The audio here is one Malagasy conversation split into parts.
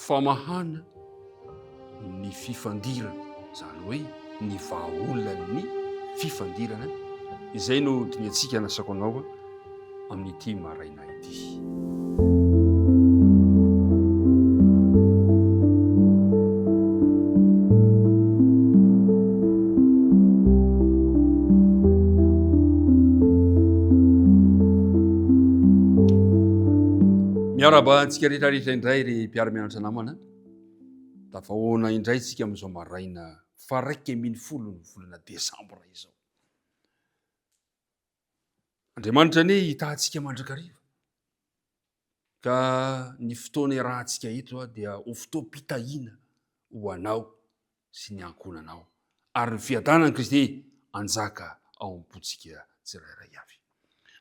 famahana ny fifandirana, zany hoe ny vahaolany fifandirana. Izay no diniantsika anasako anao amin'ity maraina ity. Miaraba antsika rehetrarehetra indray ry mpiara-mianatra namana. Tafahoana indray tsika amin'izao maraina 1 ny volana Desambra izao. Andriamanitra anie hitantsika mandrakariva. Ka ny fotoana iarahantsika eto dia ho fotoam-pitahiana ho anao sy ny ankonanao. Ary ny fiadanan'i Kristy anjaka ao am-pontsika tsirairay avy.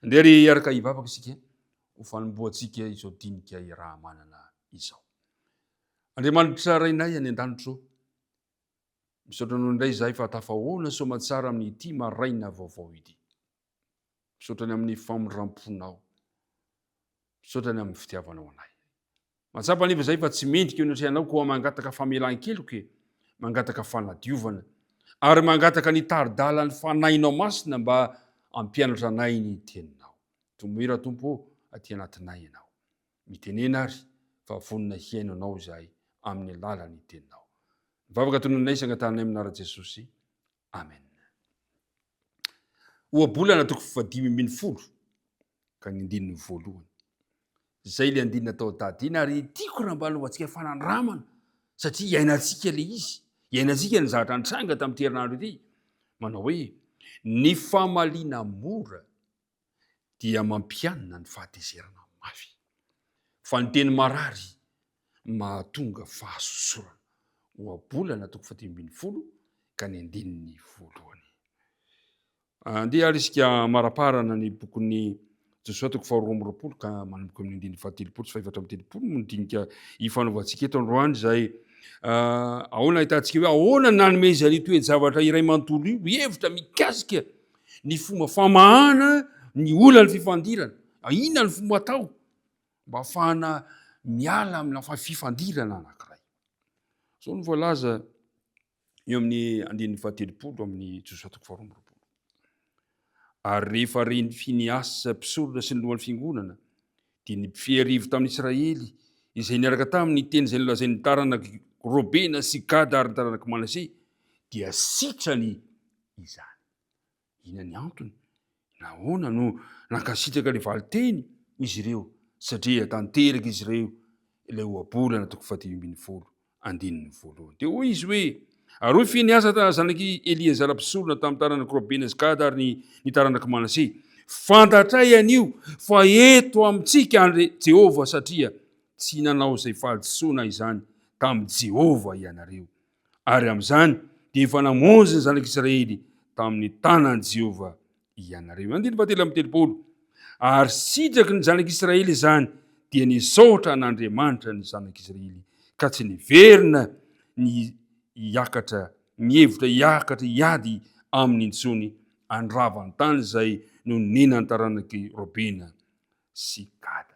Andeha ry iaraka hivavaka isika ho fanomboantsika izao dinika raha manana izao. Andriamanitra rainay any an-danitro, misaotra anao indray izahay fa tafahoana soamantsara amin'ity maraina vaovao ity. Misaotrany amin'ny famondram-ponao, misaotrany amin'ny fitiavanao anay. Matsapa anefa izay fa tsy mendrika eo ny atrehanao koa mangataka famelan-keloke, mangataka fanadiovana, ary mangataka ny tari-dalan'ny fanainao masina mba hampianatra anay ny teninao. Tomohira Tompo aty anatinay ianao. Mitenena ary fa vonina hiainanao izahay amin'ny alalan'ny teninao. Mivavaka tononay sangatanay amin'ara Jesosy. Amen. Ohabolana 540 ka ny 1. Zay le andinina tao tadina ary tiako raha mba alohantsika fanandramana satria iainantsika le izy. Iainantsika ny zavatra nitranga tamin'ity herinandro ity. Manao hoe ny famaliana mora dia mampianina ny fahatezerana mafy. Fa ny teny marary mahatonga fahasosorana. Ohabolana 540 ka ny 1. Andeha arisika maraparana ny bokon'ny Josua 2 ka manomboka amin'ny 1 sy 7 no dinika ifanaovantsika eto androany izay ahoana hitantsika hoe ahoana nanome izy an'ito hoe-javatra iray manontolo io hevitra mikasika ny fomba famahana ny olana fifandirana. Inona ny fomba atao mba ahafahana miala amina fifandirana anankiray. Zao ny voalaza eo amin'ny 1 amin'ny Josua 2. Ary rehefa reny Finiasy mpisorona sy ny lohan'ny fiangonana dia ny mpifeharivo tamin'ny Israely izay niaraka tamin'ny teny izay nolazain'ny taranaka Robena sy Gada ary ny taranaka Manase dia sitrany izany. Ina ny antony? Nahoana no nankasitraka ilay valiteny izy ireo satria tanteraka izy ireo ilay ohabolana 540 andininy voalohany. Dia hoy izy hoe ary hoy Finiasy zanaky Eliezara mpisorona tamin'ny taranaka Robena sy Gada ary ny taranaka Manase, fantatray anio fa eto amintsika andre Jehova satria tsy nanao izay fahadisoana izany tamin'i Jehova ianareo. Ary amin'izany dia efa namonjy ny zanak'Israely tamin'ny tanan'i Jehova ianareo. 1 Ary sitraky ny zanak'Israely izany dia nisaotra n'Andriamanitra ny zanak'Israely ka tsy niverina ny hiakatra, mihevitra hiakatra hiady amin'ny intsony andravany tany izay no nenany taranaky Robena sy Gada.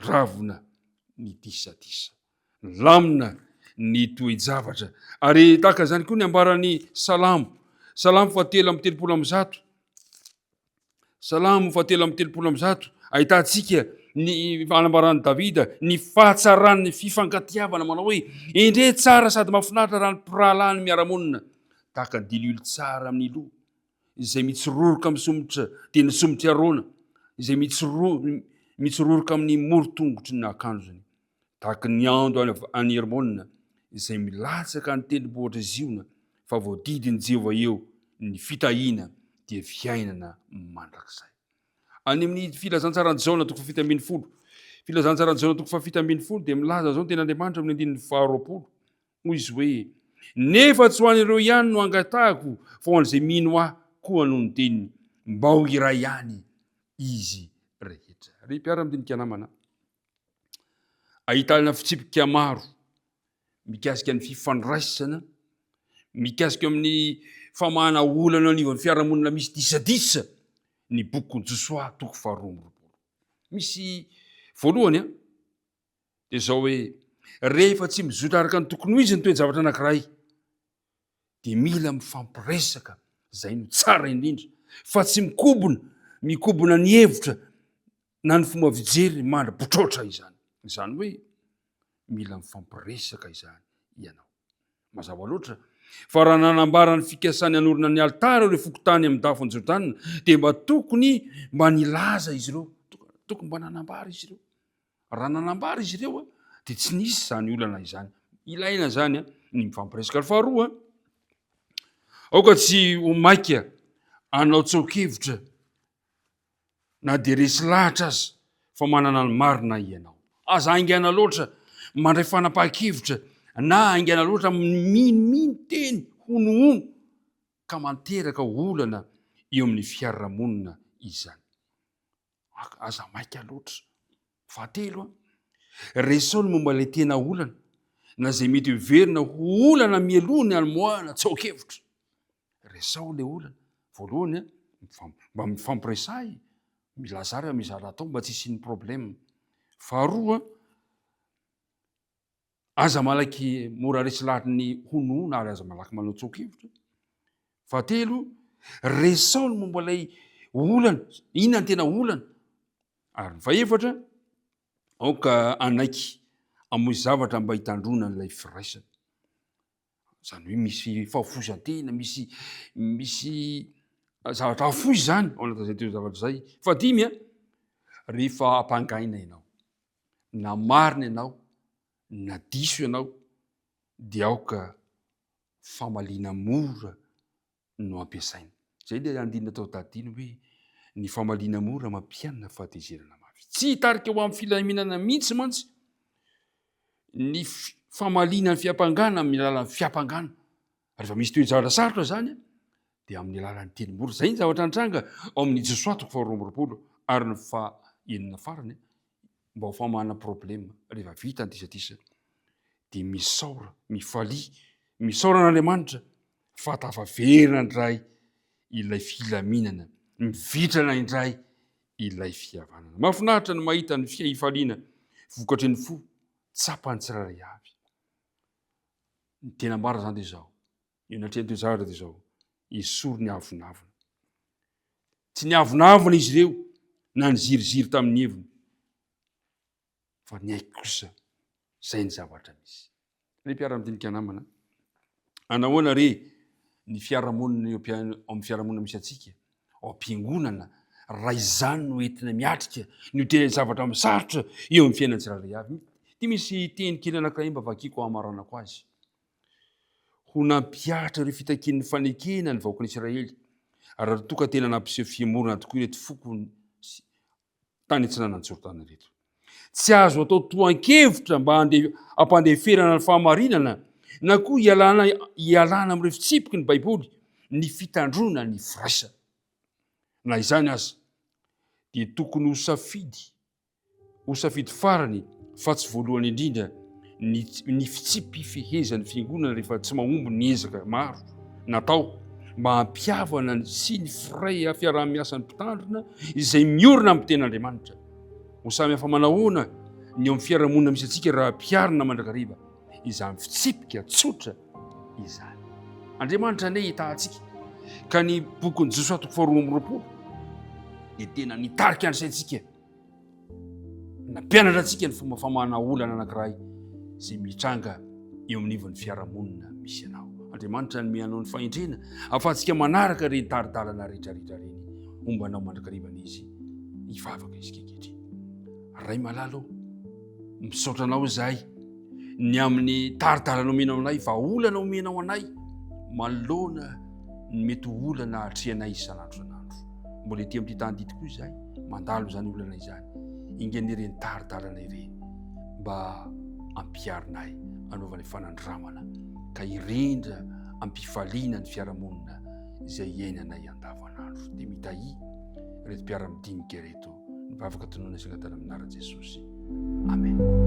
Ravina ny disadisa, lamina ny toe-javatra. Ary tahaka izany koa ny ambaran'ny Salamo 7:30. Salamo 7:30 ahitantsika ny anambaran'i Davida ny fahatsarany fifankatiavana, manao hoe endre tsara sady mahafinaritra raha ny mpirahalany miara-monina tahaka ny dililo tsara amin'ny loha izay mitsiroroka misomotra dia ny somotra arona izay mitsiroroka amin'ny morotongotry ny akanjony tahaka ny ando any Hermonina izay milatsaka ny tendrombohitra ziona fa voadidiny Jehova eo ny fitahiana dia fiainana mandrakizay. Any amin'ny filazantsarany Jaona 7:70. Filazantsarany Jaona 7:70 dia milaza zao ny ten'Andriamanitra amin'ny 20. Hoy izy hoe nefa tsy ho an'ireo ihany no angatahako fa ho an'izay mino ahy koa no ny teniny mba ho iray ihany izy rehetra. Ry mpiara-midinika namana, ahitana fitsipika maro mikasika ny fifandraisana, mikasika amin'ny famahana olana anivon'ny fiarahamonina misy disadisa ny bokon'i Josoa 2:20. Misy voalohany de zao hoe rehefa tsy mizotra araka ny tokony ho izy ny toe-javatra anankiray de mila mifampiresaka, zay no tsara indrindra, fa tsy mikobona ny hevitra na ny fomba fijery mandra-botrotra izany. Izany hoe mila mifampiresaka izany ianao. Mazava loatra fa raha nanambara ny fikasany anorina ny altara ireo fokotany amin'ny dafony Jordana de mba nilaza izy ireo, tokony mba nanambara izy ireo. Raha nanambara izy ireo de tsy nisy zany olana izany. Ilaina zany ny mifampiresaka. Faharoa, aoka tsy ho maika anao tsaokevitra na de resy lahatra aza fa manana ny marina ianao. Aza aingana loatra mandray fanapahakevitra na aingana loatra miniminy teny honohono ka manteraka olana eo amin'ny fiarahamonina izany. Aza maika loatra. Fahatelo, resao ny momba ilay tena olana na zay mety verina ho olana mielony almoana tsaokevitra. Resao le olana. Voalohany mba mifampiresahy, milazary mizara atao mba tsy hisy ny problème. Faharoa, aza malaky mora resy lahatry ny honohona ary aza malaky manao tsaokevitra. Fahatelo, resao ny momba ilay olana, inona ny tena olana. Ary ny fahaefatra, aoka anaiky amoy zavatra mba hitandrona n'ilay firaisana. Zany hoe misy fahafozantena, misy zavatra hafoy zany ao anatin'izay teo zavatra zay. Fahadimy, rehefa ampangaina ianao, na marina ianao, na diso ianao, de aoka famaliana mora no ampiasaina. Zay le andinina tao tadiny hoe ny famaliana mora mampianina fahatezerana mafy. Tsy hitarika ho amin'ny filaminana mihitsy mantsy ny famaliana ny fiampangana amin'ny alalan'ny fiampangana. Rehefa misy toe-javatra sarotra zany de amin'ny alalan'ny teny mora. Zay ny zavatra antranga ao amin'ny Josoatoko 2:20 ary ny fahaenina farany mba ho famana problème rehefa vita ny tisatisa de misaora, misaoran'Andriamanitra fa tafaverina indray ilay filaminana, mivitrana indray ilay fihavanana. Mahafinaritra ny mahita ny fihifaliana vokatry ny fo tsapany tsiraray avy. Ny tena marina zany de zao, io natrehan'ny toe-javatra de zao, esory ny avonavona. Tsy ny avonavona izy ireo na ny ziriziry tamin'ny heviny, fa ny aiky kosa, zay ny zavatra misy. Re mpiara-midinika namana, anahoana re ny fiarahamonina eo amin'ny fiarahamonina misy atsika, ao am-piangonana, raha izany no entina miatrika ny tena zavatra misarotra eo amin'ny fiainana tsiraray avy. Ty misy teny kely anankiray mba vakiko hamaranako azy. Ho nampiatra ireo fitakian'ny fanekena ny vahoakan'i Israely, ary raha toa ka tena nampiseho fiamorana tokoa ireto fokony tany antsinanan'ny Jordana reto. Tsy azo atao toan-kevitra mba hampandeferana ny fahamarinana na koa hialana amin'ireo fitsipiky ny Baiboly ny fitandrona ny firaisana. Na izany aza de tokony ho safidy farany fa tsy voalohany indrindra ny fitsipifehezan'ny fiangonana rehefa tsy mahomby ny ezaka maro natao mba hampiavana sy ny firay fiaraha-miasan'ny mpitandrina izay miorina amin'ny ten'Andriamanitra. Ho samy hafa manahoana ny eo amin'ny fiarahamonina misy atsika raha mpiarina mandrakariva izany fitsipika tsotra izany. Andriamanitra ne hitantsika ka ny bokin'ny Josoatoko 2:20 de tena nitarika an'saintsika, nampianatra antsika ny fomba famana olana anankiray zay mitranga eo amin'ny ivon'ny fiarahamonina misy anao. Andriamanitra ny mianao ny fahendrena ahafahantsika manaraka reny taridalana rehetrarehetra reny ombanao mandrakarivana izy hivavaka izy keketriny. Ray malalo, misaotra anao zahay ny amin'ny taridalana omenao anay, vahaolana omenao anay manoloana ny mety olana hatrehanay isan'andro san'andro. Mbola ety amin'ity tany ity tokoa izahay mandalo zany olana izany, ingany ireny taridalana ireny mba ampiarinay anaovana fanandramana ka irendra ampifaliana ny fiarahamonina izay iainanay andavanandro. De mitahi reto mpiara-midinika reto mivavaka tonoana isaka tany amin'nara Jesosy. Amen.